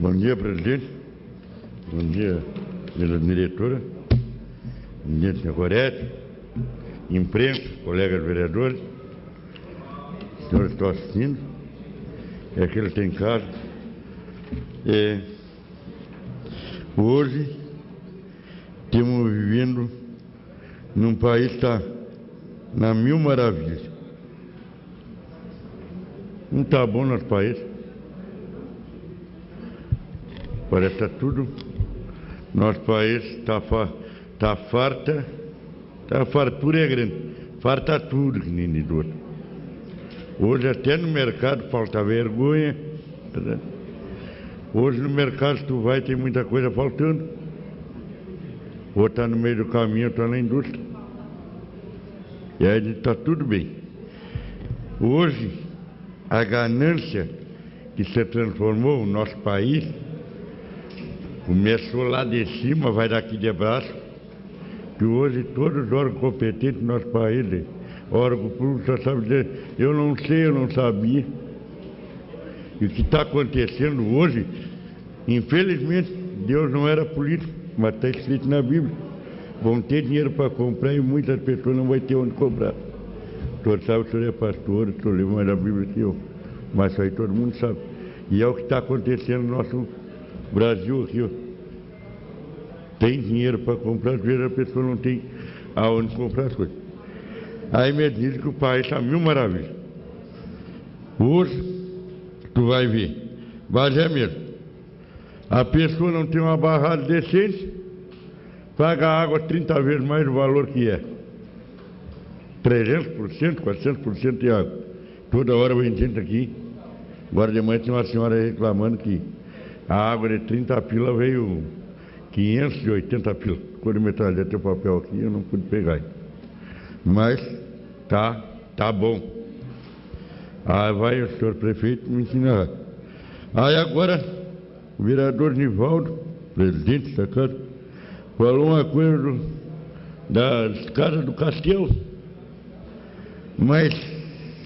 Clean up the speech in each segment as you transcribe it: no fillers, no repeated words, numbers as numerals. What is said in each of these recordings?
Bom dia, presidente. Bom dia, diretora. Bom dia, senhor Gorete. Imprensa, colegas vereadores. Os senhores estão assistindo. É que ele tem casa. Hoje, estamos vivendo num país que está na mil maravilhas. Não está bom nosso país. Parece que está tudo. Nosso país está farta. A fartura é grande. Farta tudo, que nem de outro. Hoje até no mercado falta vergonha. Hoje no mercado tu vai, tem muita coisa faltando. Ou está no meio do caminho, ou está na indústria. E aí está tudo bem. Hoje, a ganância que se transformou no nosso país começou lá de cima, vai daqui de baixo, que hoje todos os órgãos competentes do nosso país, órgão público, só sabe dizer, eu não sei, eu não sabia. E o que está acontecendo hoje, infelizmente, Deus não era político, mas está escrito na Bíblia. Vão ter dinheiro para comprar e muitas pessoas não vão ter onde comprar. O senhor sabe, o senhor é pastor, o senhor lê mais a Bíblia que eu, mas isso aí todo mundo sabe. E é o que está acontecendo no nosso Brasil aqui, ó. Tem dinheiro para comprar, às vezes a pessoa não tem aonde comprar as coisas. Aí me dizem que o país está mil maravilhas. Hoje, tu vai ver, mas é mesmo. A pessoa não tem uma barrada decente, paga a água 30 vezes mais do valor que é. 300%, 400% de água. Toda hora vem gente aqui. Agora de manhã tinha uma senhora reclamando que a água de 30 pila veio 580 pila. Quando eu metralhei teu papel aqui, eu não pude pegar. Mas tá bom. Aí vai o senhor prefeito me ensinar. Aí agora, o vereador Nivaldo, presidente da casa, falou uma coisa das casas do Castelo. Mas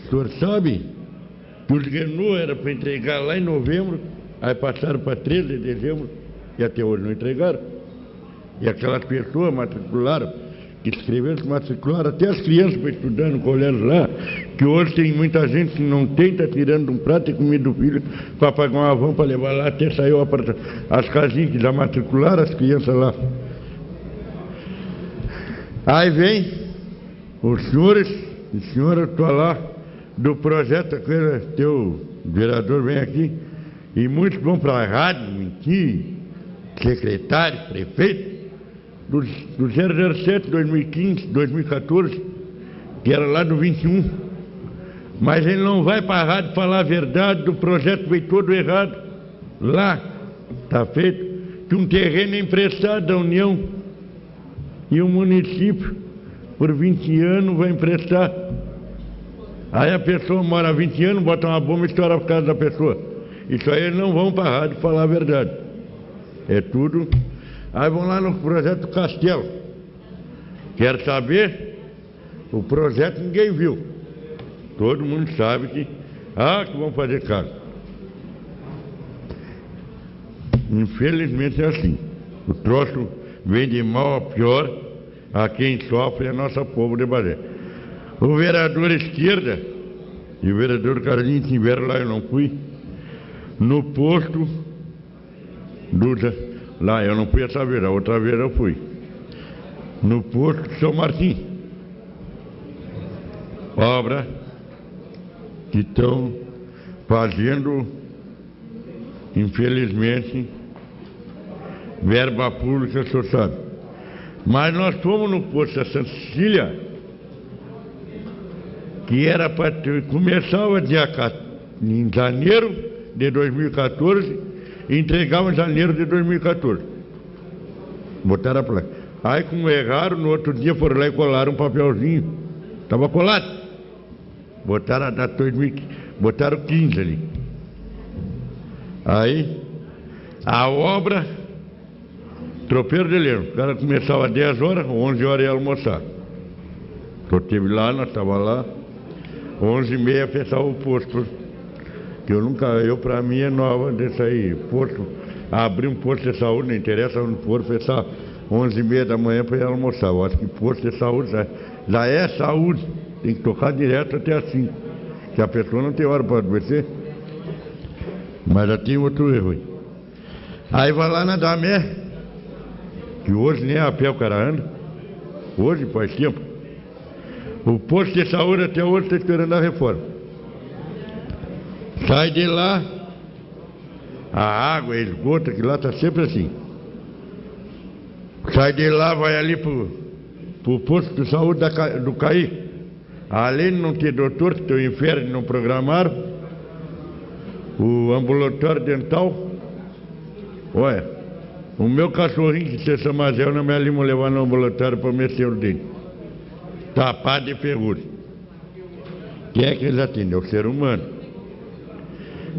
o senhor sabe que os Renault era para entregar lá em novembro, aí passaram para 13 de dezembro e até hoje não entregaram. E aquelas pessoas matricularam, que escreveram, se matricularam, até as crianças para estudar no colégio lá, que hoje tem muita gente que não tem, está tirando um prato e comida do filho para pagar uma van para levar lá, até saiu as casinhas que já matricularam as crianças lá. Aí vem os senhores e senhora, estou lá do projeto, aquele teu vereador vem aqui, e muitos vão para a rádio, mentir, secretário, prefeito, do 007, 2015, 2014, que era lá do 21. Mas ele não vai para a rádio falar a verdade, do projeto veio todo errado. Lá está feito que um terreno é emprestado da União e o município, por 20 anos, vai emprestar. Aí a pessoa mora 20 anos, bota uma bomba e estoura a casa da pessoa. Isso aí eles não vão para a rádio falar a verdade. É tudo. Aí vão lá no projeto Castelo. Quero saber? O projeto ninguém viu. Todo mundo sabe que vão fazer casa. Infelizmente é assim. O troço vem de mal a pior. A quem sofre é a nossa povo de Bagé. O vereador esquerda e o vereador Carlinhos estiveram lá, eu não fui, no posto lá eu não fui essa vez, a outra vez eu fui, no posto de São Martim. Obra que estão fazendo, infelizmente, verba pública associada. Mas nós fomos no posto da Santa Cecília, que era para começava em janeiro de 2014 e entregava em janeiro de 2014. Botaram a placa. Aí, como erraram, no outro dia foram lá e colaram um papelzinho. Estava colado. Botaram a data 2015, botaram 15 ali. Aí, a obra, tropeiro de leão. O cara começava às 10 horas, 11 horas ia almoçar. Eu estive lá, nós estávamos lá. 11h30 fechava o posto. Que eu para mim é nova desse aí, posto abrir um posto de saúde, não interessa onde for, fechar 11h30 da manhã para ir almoçar. Eu acho que posto de saúde já é saúde, tem que tocar direto até as 5, que a pessoa não tem hora para adoecer. Mas já tem outro erro aí. Aí vai lá na Damé, que hoje nem a pé o cara anda, hoje faz tempo. O posto de saúde até hoje está esperando a reforma. Sai de lá, a água, a esgoto, que lá está sempre assim. Sai de lá, vai ali pro posto de saúde do CAI. Além de não ter doutor, que tem o inferno não programaram, o ambulatório dental. Olha, o meu cachorrinho que se chama Zé, não me animo a levar no ambulatório para mexer o dente. Tapado de ferrugem. Quem é que eles atendem? É o ser humano.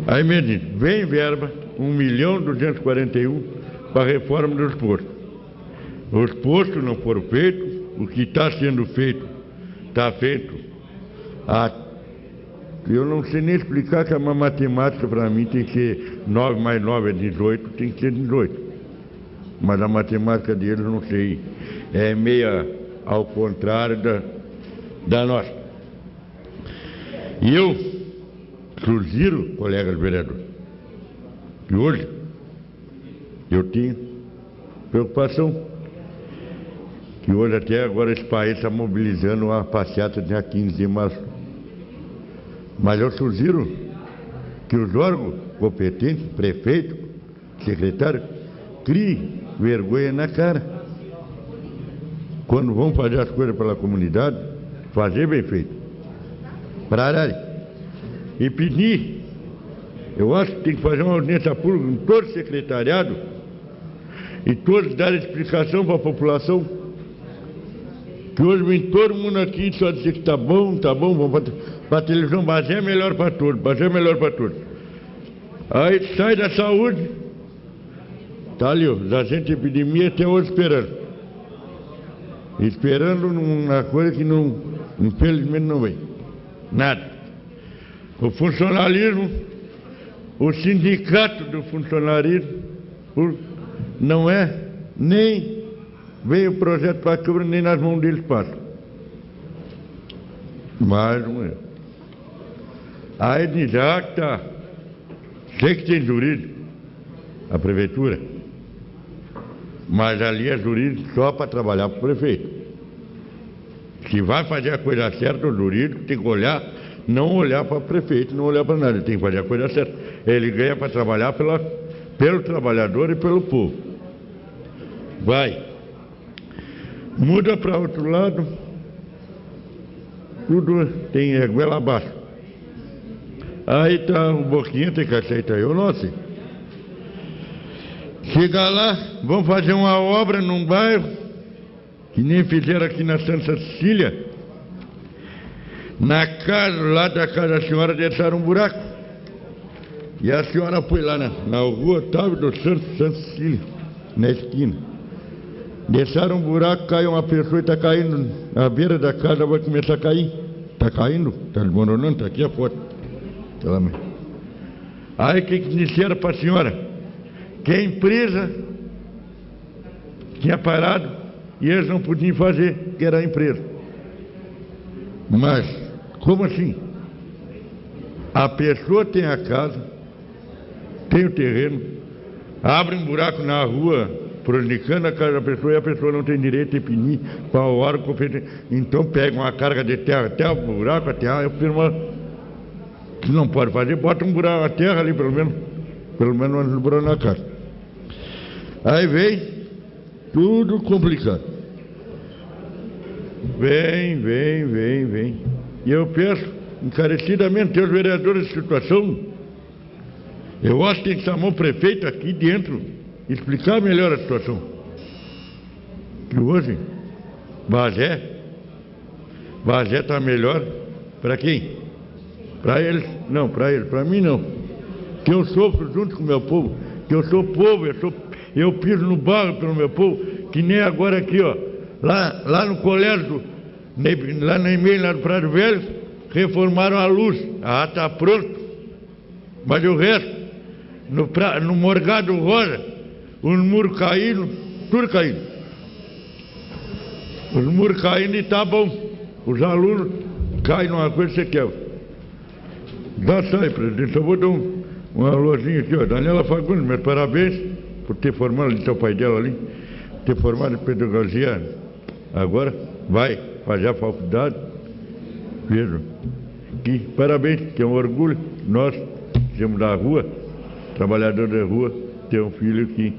Aí me diz, vem verba, 1.241.000 para a reforma dos postos. Os postos não foram feitos, o que está sendo feito, está feito. Eu não sei nem explicar que uma matemática para mim tem que ser 9 mais 9 é 18, tem que ser 18. Mas a matemática deles não sei, é meia ao contrário da nossa. E eu sugiro, colegas vereadores, que hoje eu tenho preocupação, que hoje até agora esse país está mobilizando uma passeata dia 15 de março. Mas eu sugiro que os órgãos competentes, prefeito, secretário, criem vergonha na cara. Quando vão fazer as coisas pela comunidade, fazer bem feito. Pararem. E pedir, eu acho que tem que fazer uma audiência pública com todo o secretariado e todos darem explicação para a população. Que hoje vem todo mundo aqui só dizer que tá bom, vamos para a televisão, mas é melhor para todos, mas é melhor para todos. Aí sai da saúde, tá ali, os agentes de epidemia até hoje esperando uma coisa que não, infelizmente não vem. Nada. O funcionalismo, o sindicato do funcionalismo, não é nem veio o projeto para a Câmara, nem nas mãos deles passa. Mais um erro. Aí diz, que tá. Sei que tem jurídico, a prefeitura, mas ali é jurídico só para trabalhar para o prefeito. Se vai fazer a coisa certa, o jurídico tem que olhar, não olhar para o prefeito, não olhar para nada, ele tem que fazer a coisa certa. Ele ganha para trabalhar pelo trabalhador e pelo povo. Vai. Muda para outro lado, tudo tem goela abaixo. Aí tá o Boquinha, tem que aceitar eu, não sei. Chega lá, vamos fazer uma obra num bairro, que nem fizeram aqui na Santa Cecília. Na casa, lá da casa da senhora, deixaram um buraco. E a senhora foi lá na rua Otávio dos Santos, Santa Cecília, na esquina. Deixaram um buraco, caiu uma pessoa e está caindo na beira da casa, vai começar a cair. Está caindo, está desmoronando, está aqui a foto. Aí o que disseram para a senhora? Que a empresa tinha parado e eles não podiam fazer, que era a empresa. Mas, como assim? A pessoa tem a casa, tem o terreno, abre um buraco na rua, prejudicando a casa da pessoa, e a pessoa não tem direito a pedir para o órgão competente. Então pega uma carga de terra até o buraco, a terra, eu firmo, que não pode fazer, bota um buraco, a terra ali pelo menos um buraco na casa. Aí vem tudo complicado. Vem. E eu peço encarecidamente aos vereadores de situação, eu acho que tem que chamar o prefeito aqui dentro, explicar melhor a situação. Que hoje, Bagé está melhor para quem? Para eles? Não, para mim não. Que eu sofro junto com o meu povo, que eu sou povo, eu piso no barro pelo meu povo, que nem agora aqui, ó, lá no colégio, lá na e-mail, lá do Prado Velho, reformaram a luz, está pronto, mas o resto no Morgado Rosa, os muros caindo, tudo caindo. Os muros caindo e tá bom. Os alunos caem numa coisa que você quer. Dá sai, presidente. Eu vou dar uma alôzinha aqui, ó. Daniela Fagundes, meus parabéns por ter formado ali, o pai dela ali, ter formado em pedagogia. Agora vai fazer a faculdade. Pedro, que parabéns, que é um orgulho. Nós, somos da rua, trabalhador da rua, ter um filho que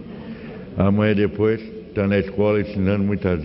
amanhã depois está na escola ensinando muita gente.